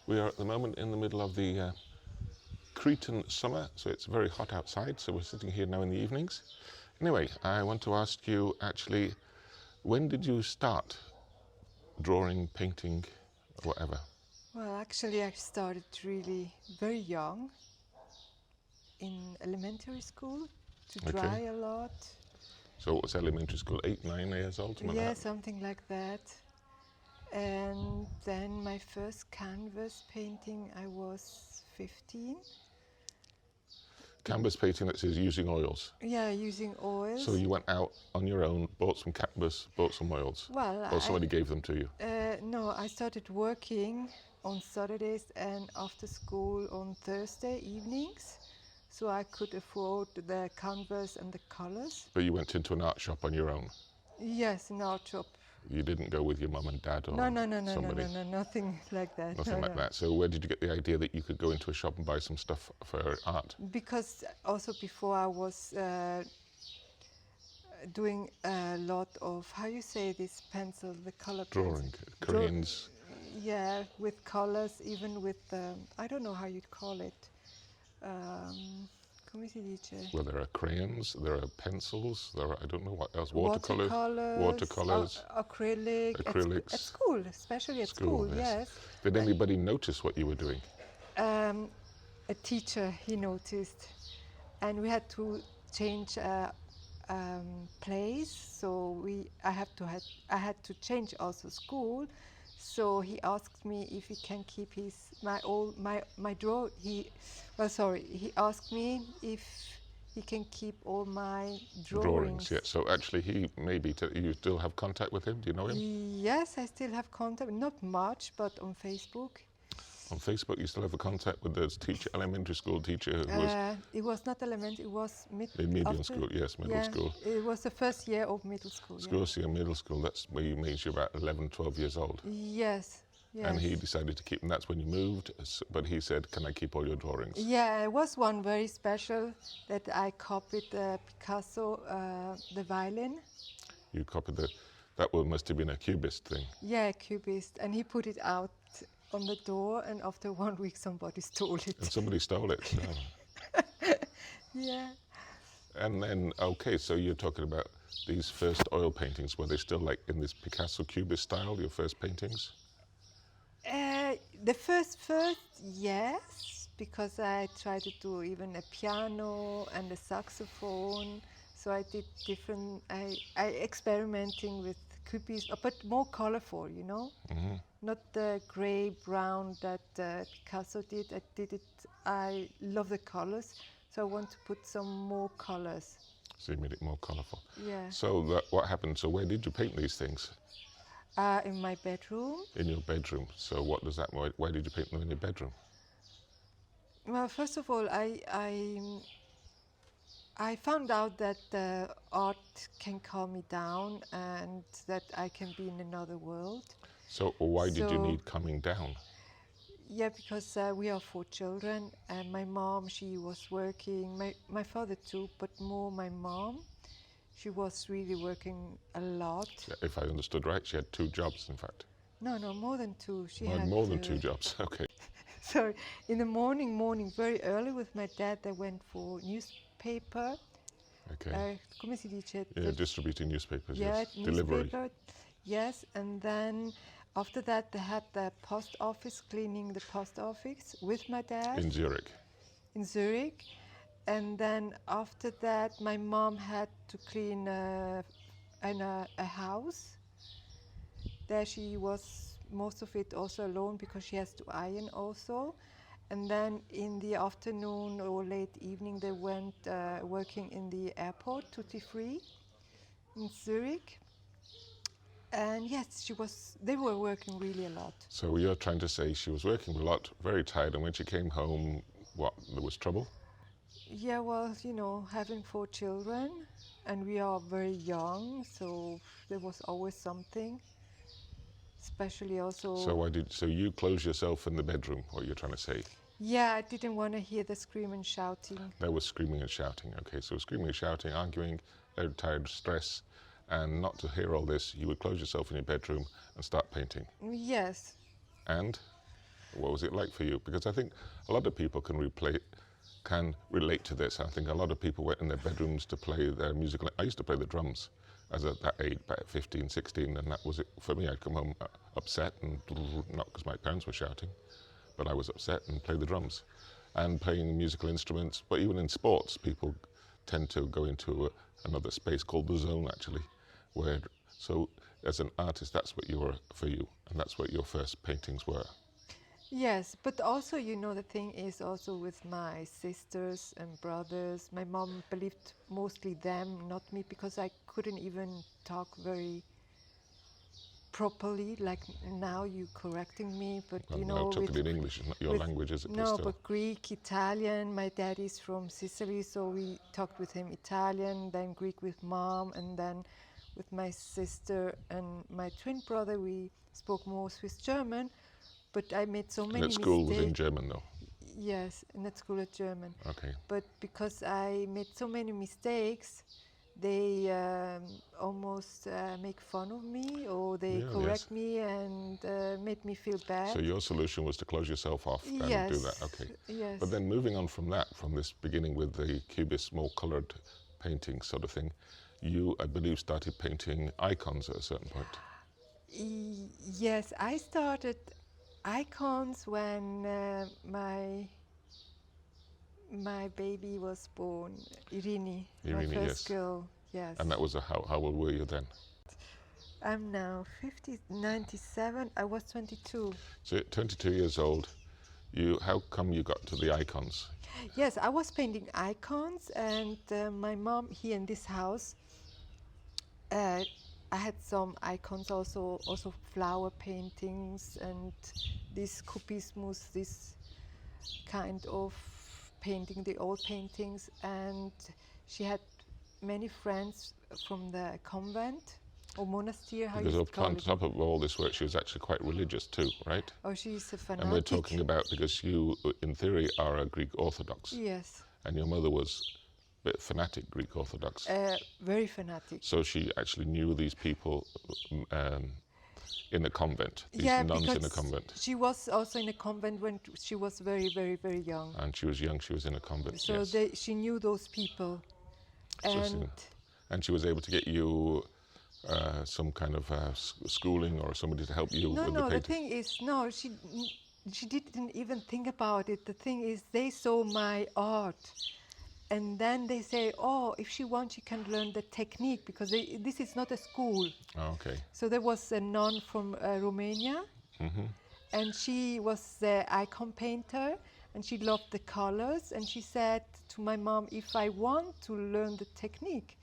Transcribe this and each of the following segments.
We are at the moment in the middle of the Cretan summer, so it's very hot outside, so we're sitting here now in the evenings. Anyway, I want to ask you actually, when did you start drawing, painting, whatever? Well, actually, I started really very young in elementary school to dry a lot. So it was elementary school, 8, 9 years old? Yeah, something like that. And then my first canvas painting, I was 15. Canvas painting that says using oils? Yeah, using oils. So you went out on your own, bought some canvas, bought some oils? Well, or somebody gave them to you? No, I started working on Saturdays and after school on Thursday evenings, so I could afford the canvas and the colors. But you went into an art shop on your own? Yes, an art shop. You didn't go with your mum and dad or somebody? No, nothing like that. Nothing like that. So where did you get the idea that you could go into a shop and buy some stuff for art? Because also before I was doing a lot of, how you say this pencil, the color Drawing, pencil. crayons. Yeah, with colors, even with, I don't know how you'd call it. Come si dice? Well, there are crayons, there are pencils, there are, I don't know what else, watercolors, acrylics. At school, especially at school, yes. Did anybody notice what you were doing? A teacher, he noticed. And we had to change place, so I had to change also school. So he asked me if he can keep he asked me if he can keep all my drawings. Yeah. So actually you still have contact with him? Do you know him? Yes, I still have contact, not much, but on Facebook. On Facebook, you still have a contact with the teacher, elementary school teacher who was... It was not elementary, it was middle school, yes, middle school. It was the first year of middle school. Middle school, that's where you means you're about 11, 12 years old. Yes. And he decided to keep them. That's when you moved, but he said, can I keep all your drawings? Yeah, it was one very special that I copied Picasso, the violin. You copied must have been a cubist thing. Yeah, cubist, and he put it out on the door, and after 1 week somebody stole it. And somebody stole it. Yeah. And then, okay, so you're talking about these first oil paintings. Were they still like in this Picasso cubist style, your first paintings? The first, yes, because I tried to do even a piano and a saxophone. So I did different, I experimenting with cubist, but more colorful, you know? Mm-hmm. Not the gray, brown that Picasso did. I love the colors, so I want to put some more colors. So you made it more colorful. Yeah. So what happened? So where did you paint these things? In my bedroom. In your bedroom. So what does that mean? Why did you paint them in your bedroom? Well, first of all, I found out that art can calm me down and that I can be in another world. So why did you need calming down? Yeah, because we are 4 children, and my mom, she was working, my father too, but more my mom. She was really working a lot. Yeah, if I understood right, she had 2 jobs, in fact. No, more than 2. She had more than 2 jobs, okay. Sorry, in the morning, very early with my dad, they went for newspaper. Okay. Come si dice? Yeah, distributing newspapers, yeah, yes. Delivery. Yes, and then after that they had the post office, cleaning the post office with my dad. In Zurich. In Zurich. And then after that, my mom had to clean a house. There she was most of it also alone because she has to iron also. And then in the afternoon or late evening, they went working in the airport, duty free, in Zurich. And yes, they were working really a lot. So you're trying to say she was working a lot, very tired, and when she came home, there was trouble? Yeah, well, you know, having 4 children, and we are very young, so there was always something, especially also... So you closed yourself in the bedroom, what you're trying to say? Yeah, I didn't want to hear the screaming and shouting. There was screaming and shouting, okay, so screaming and shouting, arguing, very tired, stress, and not to hear all this, you would close yourself in your bedroom and start painting? Yes. And? What was it like for you? Because I think a lot of people can relate to this. I think a lot of people went in their bedrooms to play their musical. I used to play the drums as at that age, about 15, 16, and that was it for me. I'd come home upset, and not because my parents were shouting, but I was upset and played the drums. And playing musical instruments, but even in sports, people tend to go into another space called the zone, actually, where, so as an artist, that's what you were for you, and that's what your first paintings were. Yes, but also, you know, the thing is also with my sisters and brothers, my mom believed mostly them, not me, because I couldn't even talk very properly, like now you correcting me, but Well, you now know, talking in English is not your language, is it? But no, still. but Greek, Italian. My dad is from Sicily, so we talked with him Italian, then Greek with mom, and then with my sister and my twin brother, we spoke more Swiss German. But I made so And many at school was in mistakes. German, though. Yes, and at school at German. Okay. But because I made so many mistakes, they almost make fun of me, or they Yeah, yes. correct me and made me feel bad. So your solution was to close yourself off and Yes. do that. Okay. Yes. But then moving on from that, from this beginning with the cubist, more coloured painting sort of thing, you, I believe, started painting icons at a certain point. Yes, I started icons when my baby was born, Irini, my Irini, first yes. girl. Yes. And that was how old were you then? I'm now 97. I was 22. So at 22 years old, how come you got to the icons? Yes, I was painting icons, and my mom here in this house, I had some icons also flower paintings and this kubismus, this kind of painting, the old paintings, and she had many friends from the convent or monastery, how Because you up call on it. top of all this work, she was actually quite religious too, right? Oh, she's a fanatic. And we're talking about, because you, in theory, are a Greek Orthodox. Yes. And your mother was a bit fanatic Greek Orthodox. Very fanatic. So she actually knew these people in a convent, these nuns in a convent. She was also in a convent when she was very, very, very young. And she was young, she was in a convent, So yes. she knew those people. And she was able to get you some kind of schooling or somebody to help you with the painting? No, the thing is, no, she didn't even think about it. The thing is, they saw my art. And then they say, oh, if she wants, she can learn the technique, because this is not a school. Oh, okay. So there was a nun from Romania, and she was the icon painter, and she loved the colors, and she said to my mom, if I want to learn the technique.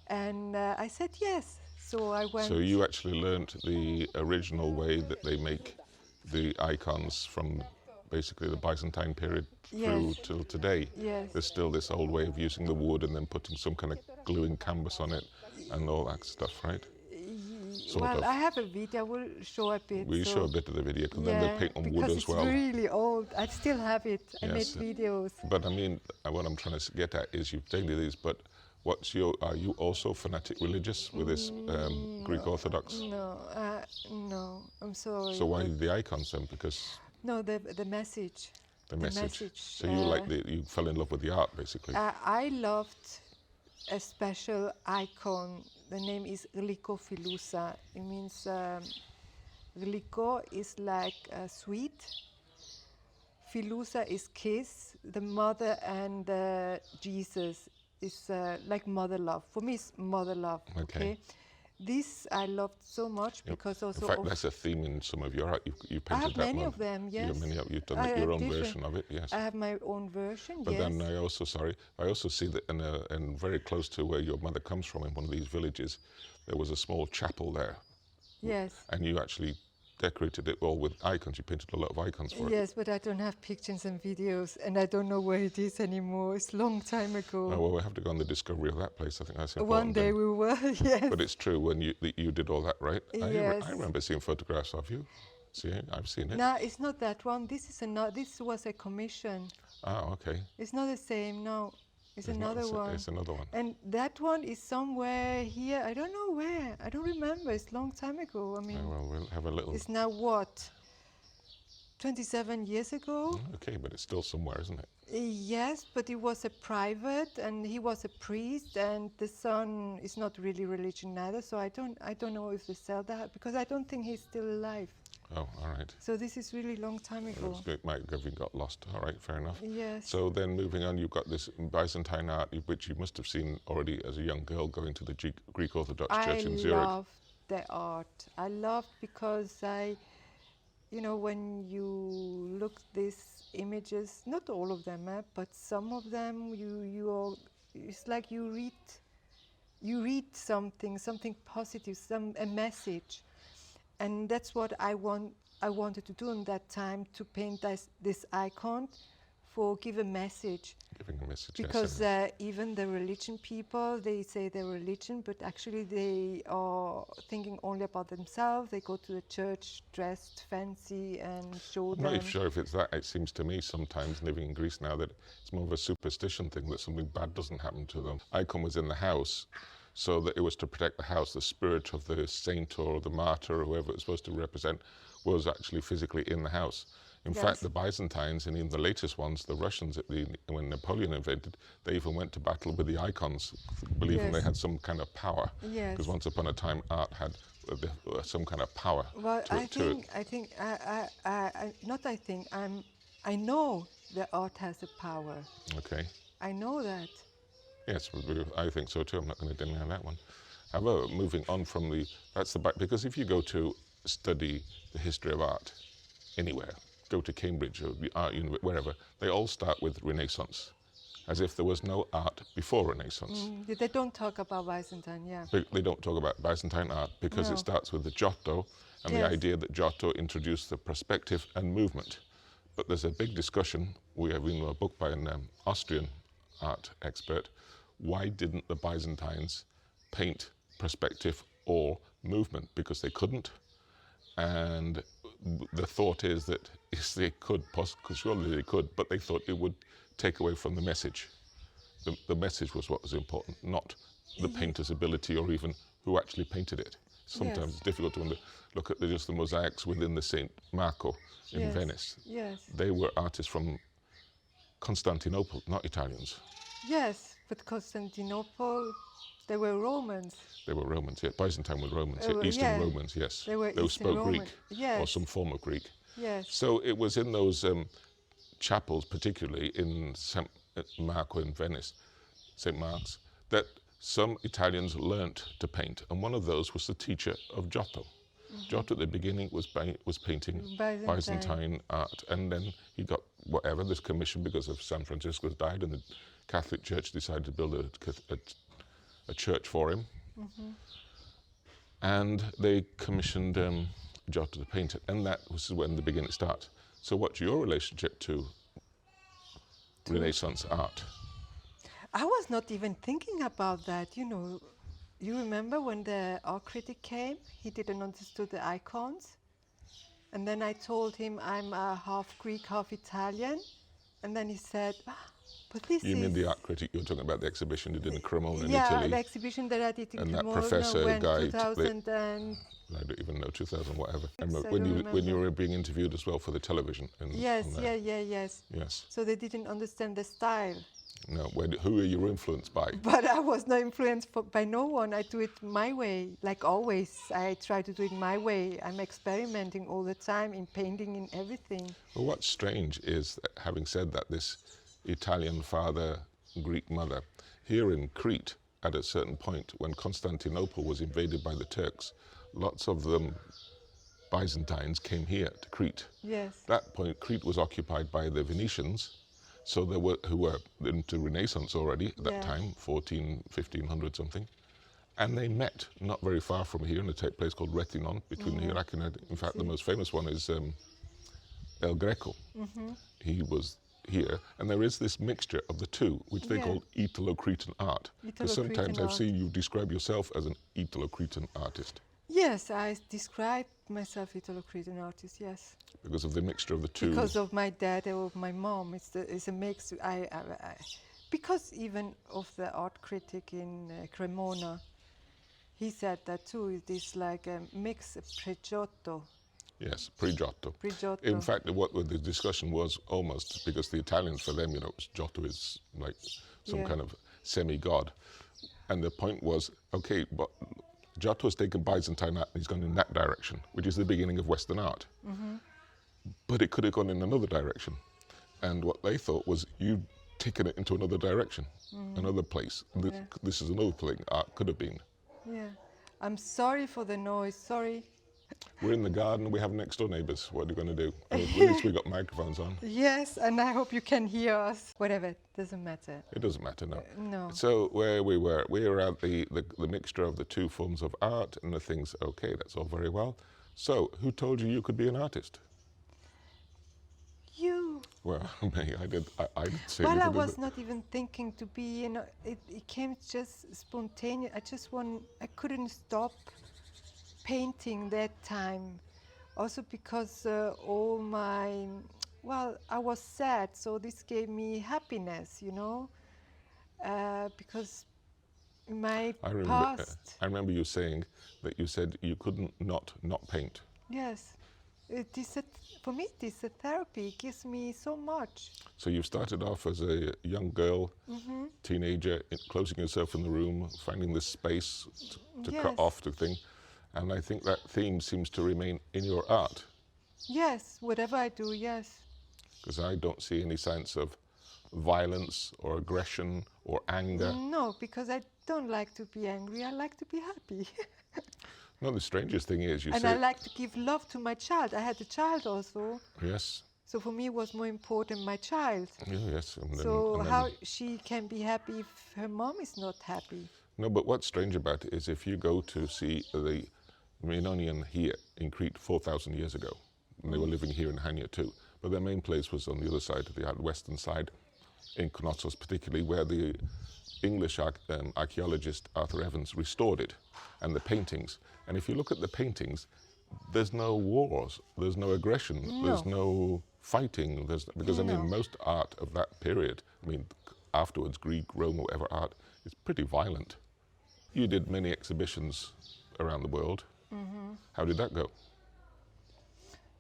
And I said yes. So I went. So you actually learnt the original way that they make the icons from basically the Byzantine period through till today. Yes. There's still this old way of using the wood and then putting some kind of gluing canvas on it and all that stuff, right? Well, I have a video. I will show a bit. Will you show a bit of the video? Because then they paint on wood as well. Because it's really old. I still have it. I made Yes. videos. But I mean, what I'm trying to get at is you've taken these, but are you also fanatic religious with this Greek Orthodox? No, I'm sorry. So why the icons then? Because no, the message. The message. So you fell in love with the art, basically. I loved a special icon. The name is Gliko Filousa. It means Gliko is like sweet. Filousa is kiss. The mother and Jesus is like mother love. For me, it's mother love. Okay. This I loved so much because also. In fact, that's a theme in some of your art. You painted that one. I have many of them. Yes. You've done your own version of it. Yes. I have my own version. But yes. then I also see that in very close to where your mother comes from, in one of these villages, there was a small chapel there. Yes. And you actually decorated it all with icons. You painted a lot of icons for it. Yes, but I don't have pictures and videos, and I don't know where it is anymore. It's a long time ago. Oh, well, we have to go on the discovery of that place. I think that's important. One day we will, yes. But it's true, when you did all that, right? Yes. I remember seeing photographs of you. I've seen it. No, it's not that one. This was a commission. Ah, okay. It's not the same, no. It's another one. It's another one. And that one is somewhere here. I don't know where. I don't remember. It's a long time ago. I mean, well, we'll have a little. It's now what? 27 years ago. Okay, but it's still somewhere, isn't it? Yes, but it was a private, and he was a priest, and the son is not really religion either. So I don't know if they sell that, because I don't think he's still alive. Oh, all right. So this is really long time ago. It might have got lost. All right, fair enough. Yes. So then moving on, you've got this Byzantine art, which you must have seen already as a young girl going to the Greek Orthodox Church in Zurich. I love the art. I love because when you look these images, not all of them, but some of them, it's like you read something positive, a message. And that's what I wanted to do in that time, to paint this icon for give a message. Giving a message, because yes. Even the religion people, they say they're religion, but actually they are thinking only about themselves. They go to the church dressed fancy and show them. I'm not sure if it's that. It seems to me sometimes, living in Greece now, that it's more of a superstition thing, that something bad doesn't happen to them. Icon was in the house, so that it was to protect the house. The spirit of the saint or the martyr or whoever it's supposed to represent was actually physically in the house. In fact, the Byzantines, and even the latest ones, the Russians, when Napoleon invaded, they even went to battle with the icons, believing they had some kind of power. Yes. Because once upon a time, art had some kind of power Well, to it. I know the art has a power. Okay. I know that. Yes, I think so too. I'm not going to deny that one. However, moving on from because if you go to study the history of art anywhere, go to Cambridge or the art university, wherever, they all start with Renaissance, as if there was no art before Renaissance. They don't talk about Byzantine, yeah. They don't talk about Byzantine art because it starts with the Giotto and the idea that Giotto introduced the perspective and movement. But there's a big discussion. We have a book by an Austrian art expert. Why didn't the Byzantines paint perspective or movement? Because they couldn't. And the thought is that yes, they could, surely they could, but they thought it would take away from the message. The message was what was important, not the painter's ability or even who actually painted it. Sometimes it's difficult to look at just the mosaics within the St. Marco in Venice. Yes. They were artists from Constantinople, not Italians. Yes, but Constantinople, they were Romans. They were Romans, yeah. Byzantine were Romans, Eastern Romans, yes. They spoke Roman. Greek, or some form of Greek. Yes. So it was in those chapels, particularly in St. Marco in Venice, St. Mark's, that some Italians learnt to paint, and one of those was the teacher of Giotto. Giotto at the beginning was painting Byzantine art, and then he got this commission because of San Francisco's died, and the Catholic Church decided to build a church for him. And they commissioned Giotto to paint it, and that was when the beginning starts. So what's your relationship to Renaissance art? I was not even thinking about that, You remember when the art critic came? He didn't understand the icons. And then I told him I'm half Greek, half Italian. And then he said, but this You mean the art critic? You're talking about the exhibition you did in Cremona in Italy? Yeah, the exhibition that I did in Cremona. And that professor guy, 2000 I don't even know, 2000 whatever. And I when you were being interviewed as well for the television. Yes. Yes. So they didn't understand the style. No, who are you influenced by? But I was not influenced by no one. I do it my way, like always. I try to do it my way. I'm experimenting all the time in painting, in everything. Well, what's strange is, that, having said that, this Italian father, Greek mother, here in Crete, at a certain point, when Constantinople was invaded by the Turks, lots of them Byzantines came here to Crete. Yes. At that point, Crete was occupied by the Venetians, so there were who were into Renaissance already at that time, 1500 something. And they met not very far from here in a place called Retinon, between the Iraq and in fact the most famous one is El Greco. He was here, and there is this mixture of the two, which they call Italo-Cretan art. Because sometimes I've seen you describe yourself as an Italo-Cretan artist. Yes, I describe myself Italo-Cretan artist, yes. Because of the mixture of the two. Because of my dad or my mom, it's a mix. Because even of the art critic in Cremona, he said that too. It is like a mix, a pre-Giotto. Yes, pre-Giotto. Pre-Giotto. In fact, what the discussion was almost, because the Italians, for them, Giotto is like some Yeah. kind of semi-god. And the point was, okay, but Giotto has taken Byzantine art and he's gone in that direction, which is the beginning of Western art. But it could have gone in another direction. And what they thought was, you've taken it into another direction, another place. Yeah. This is another thing art could have been. Yeah. I'm sorry for the noise. Sorry. We're in the garden, we have next door neighbours. What are you going to do? At least we got microphones on. Yes, and I hope you can hear us. Whatever, doesn't matter. It doesn't matter, no. No. So where we were at the mixture of the two forms of art and the things, okay, that's all very well. So who told you you could be an artist? You. Well, me, I did say Well, you I could do was it. not even thinking to be, it came just spontaneous. I couldn't stop painting that time. Also because I was sad, so this gave me happiness, because my past. I remember you saying that you said you couldn't not paint. Yes, for me it is a therapy. It gives me so much. So you started off as a young girl, teenager, closing yourself in the room, finding this space to cut Yes. off the thing. And I think that theme seems to remain in your art, Yes, whatever I do, yes. because I don't see any signs of violence or aggression or anger. No, because I don't like to be angry. I like to be happy. No, the strangest thing is you And say, I like to give love to my child. I had a child also. yes, So for me it was more important my child. yes. And So and how she can be happy if her mom is not happy? No, but what's strange about it is if you go to see the Minoan here in Crete 4,000 years ago, and they were living here in Hania too, but their main place was on the other side, the western side, in Knossos particularly, where the English archaeologist Arthur Evans restored it, and the paintings. And if you look at the paintings, there's no wars, there's no aggression, there's no fighting, because I mean, most art of that period, I mean, afterwards, Greek, Rome, whatever art, is pretty violent. You did many exhibitions around the world. How did that go?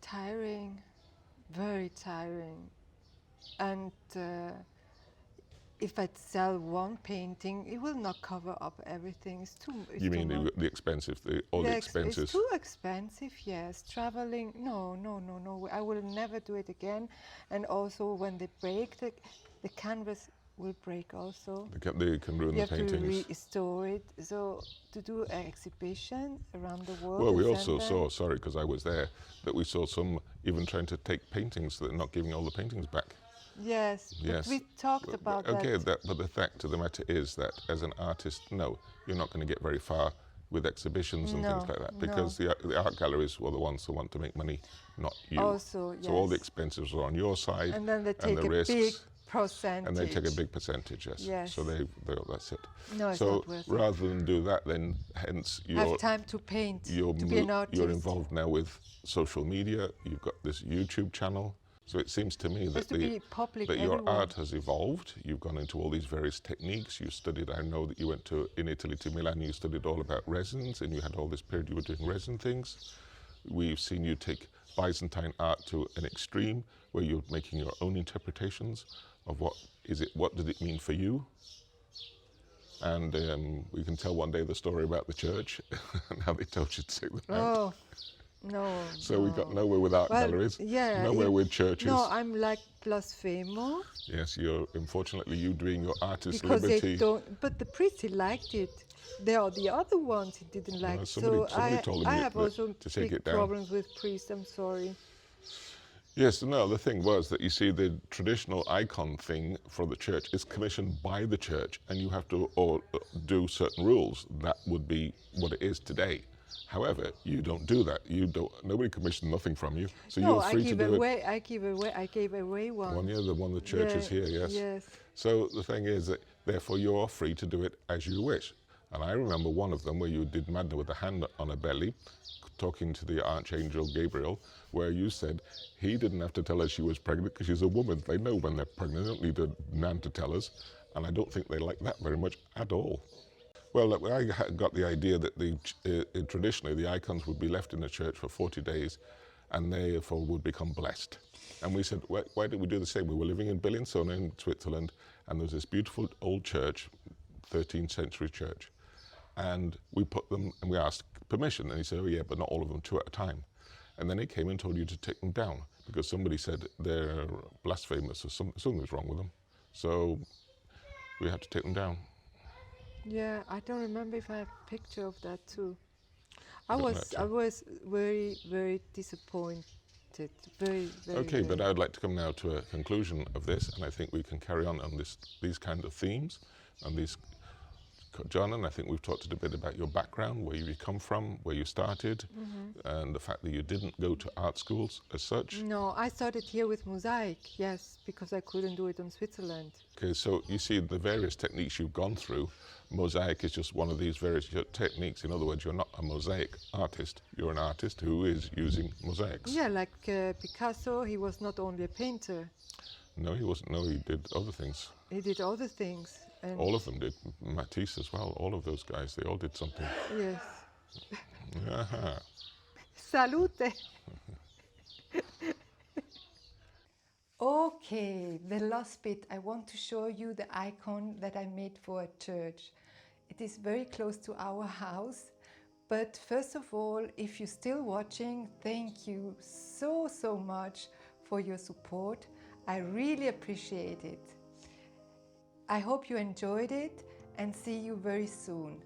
Tiring, very tiring. And if I sell one painting, it will not cover up everything. It's You mean too much. the expensive, all the expenses? It's too expensive, yes. Traveling, no. I will never do it again. And also when they break, the canvas will break also. They can ruin You the have to paintings. restore it. So to do an exhibition around the world. Well, we and also send saw, them- sorry, because I was there, that we saw some even trying to take paintings that are not giving all the paintings back. Yes, Yes. but we talked about Okay, that. but the fact of the matter is that as an artist, no, you're not going to get very far with exhibitions and things No, like that, because the art galleries were the ones who want to make money, not you. Also, So all the yes. expenses are on your side, And then they take the a risks, big percentage. and they take a big percentage, yes. Yes. So that's it. No, it's so not worth it. rather than do that, then hence Have time to paint, to be an artist. you're involved now with social media. You've got this YouTube channel. So it seems to me that to be public that your everywhere. art has evolved. You've gone into all these various techniques. You studied. I know that you went in Italy to Milan. You studied all about resins, and you had all this period you were doing resin things. We've seen you take Byzantine art to an extreme, where you're making your own interpretations of what did it mean for you. And we can tell one day the story about the church and how they told you to take them out. Oh, no. So we got nowhere with art galleries, yeah, nowhere with churches. No, I'm like blasphemo. Yes, unfortunately you doing your artist Because liberty. they don't, but the priest, he liked it. There are the other ones he didn't like. somebody told him I have also to take big it down. problems with priests, I'm sorry. Yes, no, the thing was that you see the traditional icon thing for the church is commissioned by the church, and you have to do certain rules. That would be what it is today. However, you don't do that. Nobody commissioned nothing from you, so No, you're free to do it. I gave away one. One year, the one the church is here, yes. Yes. So the thing is that therefore you're free to do it as you wish. And I remember one of them where you did Madonna with a hand on her belly, talking to the Archangel Gabriel, where you said he didn't have to tell her she was pregnant because she's a woman. They know when they're pregnant. They don't need a man to tell us. And I don't think they like that very much at all. Well, look, I got the idea that traditionally the icons would be left in the church for 40 days and therefore would become blessed. And we said, why did we do the same? We were living in Bellinzona in Switzerland, and there was this beautiful old church, 13th century church, and we put them, and we asked permission, and he said, oh yeah, but not all of them, 2 at a time. And then he came and told you to take them down because somebody said they're blasphemous or something was wrong with them. So we had to take them down. Yeah, I don't remember if I have a picture of that too. I I don't know, was very, very disappointed. Very, very. Okay, but very. I'd like to come now to a conclusion of this, and I think we can carry on these kind of themes and these. John, and I think we've talked a bit about your background, where you come from, where you started, and the fact that you didn't go to art schools as such. No, I started here with Mosaic, yes, because I couldn't do it in Switzerland. Okay, so you see the various techniques you've gone through. Mosaic is just one of these various techniques. In other words, you're not a mosaic artist, you're an artist who is using mosaics. Yeah, like Picasso, he was not only a painter. No, he wasn't. No, he did other things. He did other things. And All of them did. Matisse as well. All of those guys, they all did something. yes. Aha. Salute! Okay, the last bit, I want to show you the icon that I made for a church. It is very close to our house, but first of all, if you're still watching, thank you so, so much for your support. I really appreciate it. I hope you enjoyed it and see you very soon.